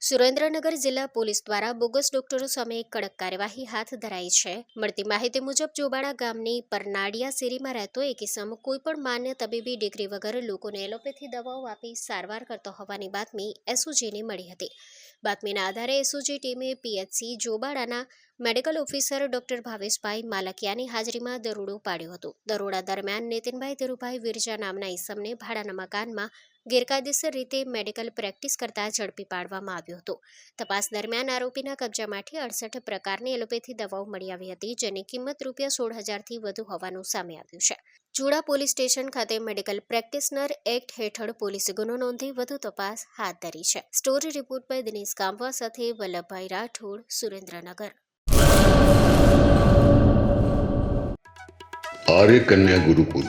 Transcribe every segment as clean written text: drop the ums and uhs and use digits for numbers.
સુરેન્દ્રનગર જિલ્લા પોલીસ દ્વારા બોગસ ડોક્ટરો સામે કડક કાર્યવાહી હાથ ધરાઈ છે। મળતી માહિતી મુજબ જોબાડા ગામની પરનાડિયા શેરીમાં રહેતો એક ઇસમ કોઈપણ માન્ય તબીબી ડિગ્રી વગર લોકોને એલોપેથી દવાઓ આપી સારવાર કરતો હોવાની બાતમી એસઓજીને મળી હતી। બાતમીના આધારે એસઓજી ટીમે પીએચસી જોબાડાના મેડિકલ ઓફિસર ડોક્ટર ભાવેશભાઈ માલકિયાની હાજરીમાં દરોડો પાડ્યો હતો। દરોડા દરમિયાન નીતિનભાઈ ધીરુભાઈ વિરજા નામના ઇસમને ભાડાના મકાનમાં ગેરકાયદેસર રીતે મેડિકલ પ્રેક્ટિસ કરતા ઝડપી પાડવામાં આવ્યો હતો। તપાસ દરમિયાન આરોપીના કબજામાંથી 68 પ્રકારની એલોપેથી દવાઓ મળી આવી હતી, જેની કિંમત ₹16,000થી વધુ હોવાનું સામે આવ્યું છે। જોડા પોલીસ સ્ટેશન ખાતે મેડિકલ પ્રેક્ટિશનર એક્ટ હેઠળ પોલીસે ગુનો નોંધી વધુ તપાસ હાથ ધરી છે। સ્ટોરી રિપોર્ટ બાય દિનેશ કામવા સાથે વલ્લભભાઈ રાઠોડ, સુરેન્દ્રનગર। आर्य कन्या गुरुकुल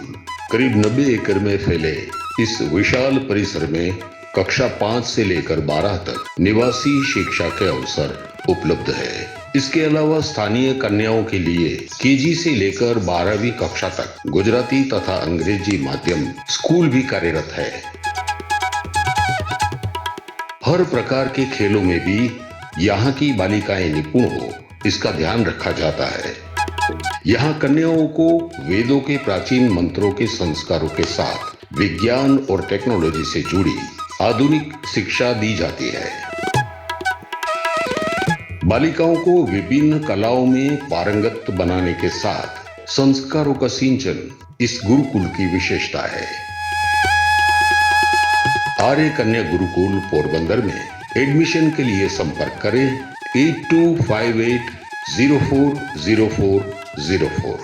करीब 90 एकड़ में फैले इस विशाल परिसर में कक्षा 5 से लेकर 12 तक निवासी शिक्षा के अवसर उपलब्ध है। इसके अलावा स्थानीय कन्याओं के लिए केजी से लेकर 12वीं कक्षा तक गुजराती तथा अंग्रेजी माध्यम स्कूल भी कार्यरत है। हर प्रकार के खेलों में भी यहाँ की बालिकाएं निपुण हो, इसका ध्यान रखा जाता है। यहाँ कन्याओं को वेदों के प्राचीन मंत्रों के संस्कारों के साथ विज्ञान और टेक्नोलॉजी से जुड़ी आधुनिक शिक्षा दी जाती है। बालिकाओं को विभिन्न कलाओं में पारंगत बनाने के साथ संस्कारों का सिंचन इस गुरुकुल की विशेषता है। आर्य कन्या गुरुकुल पोरबंदर में एडमिशन के लिए संपर्क करें 8258040404।